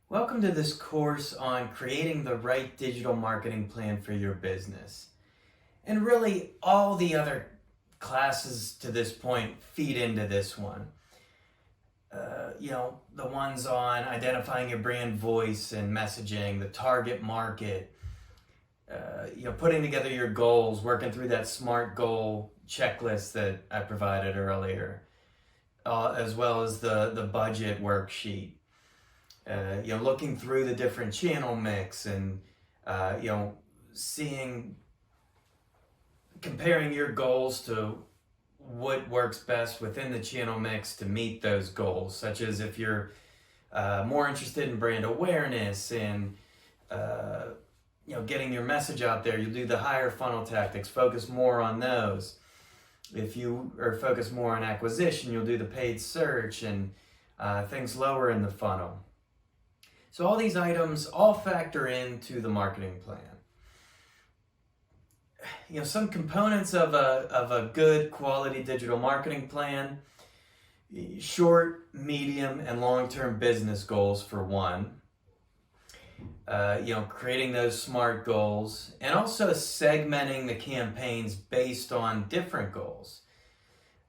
Welcome to this course on creating the right digital marketing plan for your business. And really, all the other classes to this point feed into this one. The ones on identifying your brand voice and messaging, the target market, putting together your goals, working through that SMART goal checklist that I provided earlier, as well as the budget worksheet. Looking through the different channel mix and, comparing your goals to what works best within the channel mix to meet those goals, such as if you're more interested in brand awareness and, getting your message out there, you'll do the higher funnel tactics, focus more on those. If you are focused more on acquisition, you'll do the paid search and things lower in the funnel. So all these items all factor into the marketing plan. Some components of a good quality digital marketing plan: short, medium, and long-term business goals for one. Creating those SMART goals, and also segmenting the campaigns based on different goals.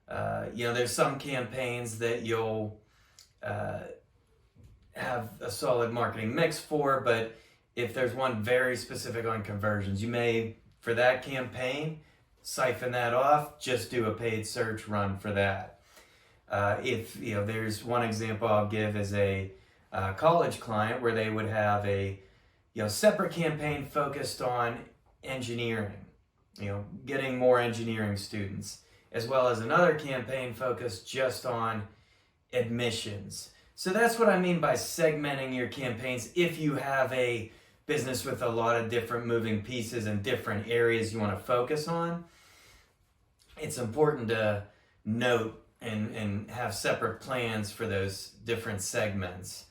There's some campaigns that you'll have a solid marketing mix for, but if there's one very specific on conversions, you may, for that campaign, siphon that off, just do a paid search run for that. If there's one example I'll give is a college client where they would have a separate campaign focused on engineering, getting more engineering students, as well as another campaign focused just on admissions. So that's what I mean by segmenting your campaigns. If you have a business with a lot of different moving pieces and different areas you want to focus on, it's important to note and have separate plans for those different segments.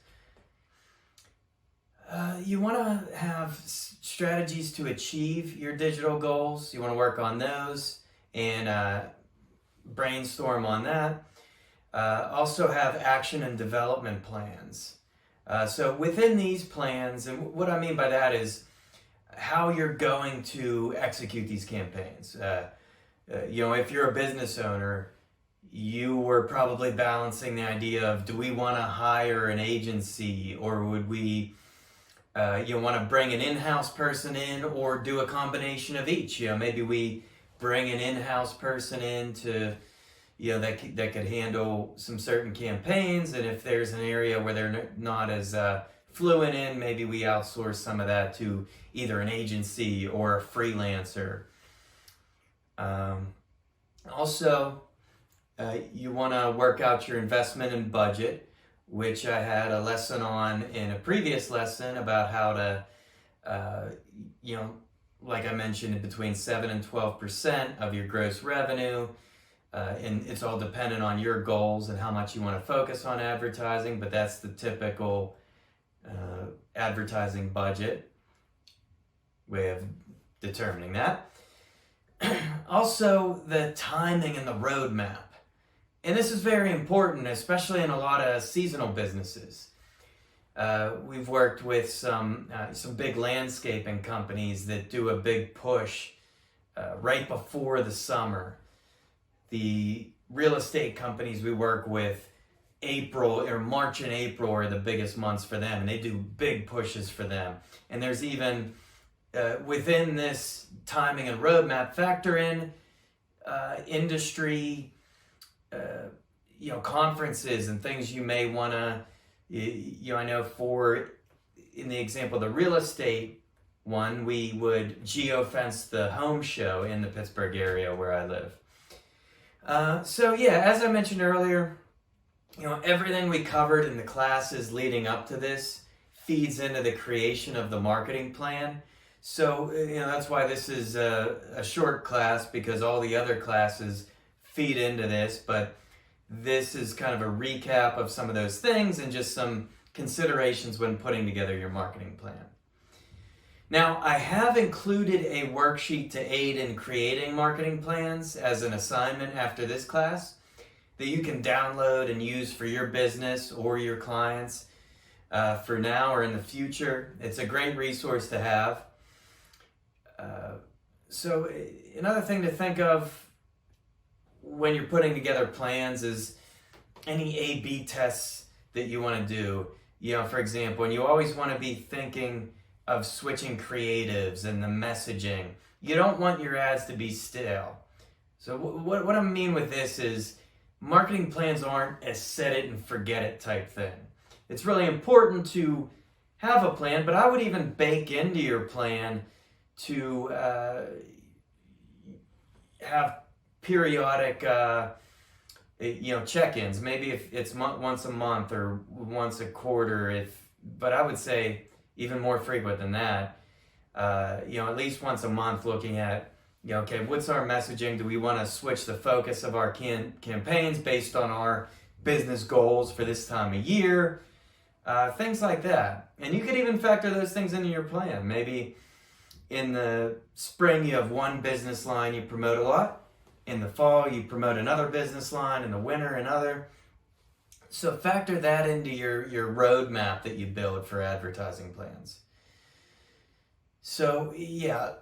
You want to have strategies to achieve your digital goals. You want to work on those and brainstorm on that. Also have action and development plans. So within these plans, and what I mean by that is how you're going to execute these campaigns. If you're a business owner, you were probably balancing the idea of, do we want to hire an agency, or would we want to bring an in-house person in, or do a combination of each? Maybe we bring an in-house person in to that could handle some certain campaigns, and if there's an area where they're not as fluent in, maybe we outsource some of that to either an agency or a freelancer. Also, you want to work out your investment and budget, which I had a lesson on in a previous lesson about how to, like I mentioned, between 7 and 12% of your gross revenue. And it's all dependent on your goals and how much you want to focus on advertising, but that's the typical advertising budget way of determining that. Also, the timing and the roadmap. And this is very important, especially in a lot of seasonal businesses. We've worked with some big landscaping companies that do a big push right before the summer. The real estate companies we work with, March and April are the biggest months for them, and they do big pushes for them. And there's even, within this timing and roadmap, factor in industry, conferences and things you may want to, I know in the example of the real estate one, we would geofence the home show in the Pittsburgh area where I live. As I mentioned earlier, everything we covered in the classes leading up to this feeds into the creation of the marketing plan. So, that's why this is a short class, because all the other classes feed into this, but this is kind of a recap of some of those things and just some considerations when putting together your marketing plan. Now, I have included a worksheet to aid in creating marketing plans as an assignment after this class that you can download and use for your business or your clients. for now or in the future. It's a great resource to have. So another thing to think of when you're putting together plans is any A/B tests that you want to do. For example, and you always want to be thinking of switching creatives and the messaging. You don't want your ads to be stale. So what I mean with this is marketing plans aren't a set it and forget it type thing. It's really important to have a plan, but I would even bake into your plan to have periodic check-ins. Maybe if it's once a month or once a quarter, but I would say even more frequent than that. At least once a month, looking at okay, what's our messaging? Do we want to switch the focus of our campaigns based on our business goals for this time of year? Things like that. And you could even factor those things into your plan. Maybe in the spring you have one business line you promote a lot. In the fall you promote another business line. In the winter another. So factor that into your roadmap that you build for advertising plans. So yeah,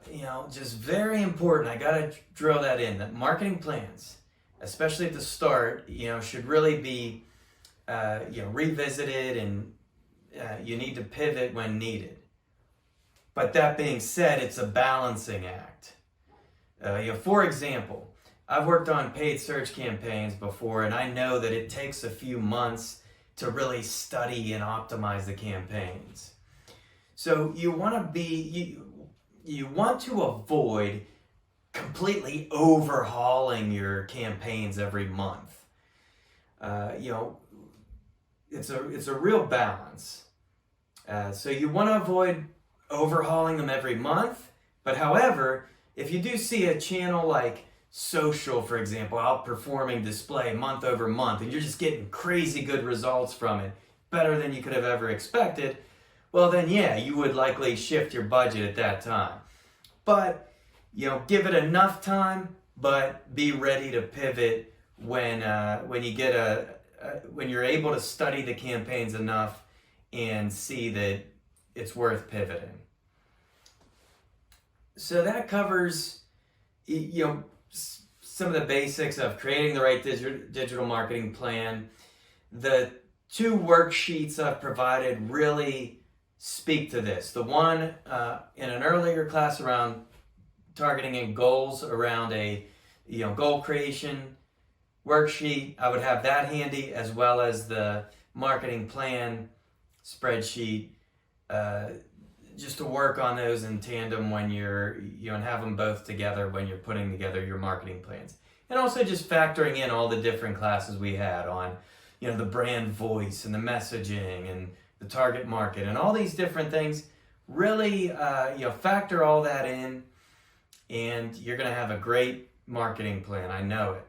just very important. I gotta drill that in, that marketing plans, especially at the start, should really be revisited, and you need to pivot when needed. But that being said, it's a balancing act. For example, I've worked on paid search campaigns before, and I know that it takes a few months to really study and optimize the campaigns. So you want to avoid completely overhauling your campaigns every month. It's a real balance. So you want to avoid overhauling them every month. But however, if you do see a channel like social, for example, outperforming display month over month, and you're just getting crazy good results from it, better than you could have ever expected, well then yeah, you would likely shift your budget at that time. But, give it enough time, but be ready to pivot when you're able to study the campaigns enough and see that it's worth pivoting. So that covers, some of the basics of creating the right digital marketing plan. The two worksheets I've provided really speak to this. The one in an earlier class around targeting and goals, around a goal creation worksheet, I would have that handy, as well as the marketing plan spreadsheet, just to work on those in tandem when and have them both together when you're putting together your marketing plans. And also just factoring in all the different classes we had on, the brand voice and the messaging and the target market and all these different things. Really, factor all that in, and you're going to have a great marketing plan. I know it.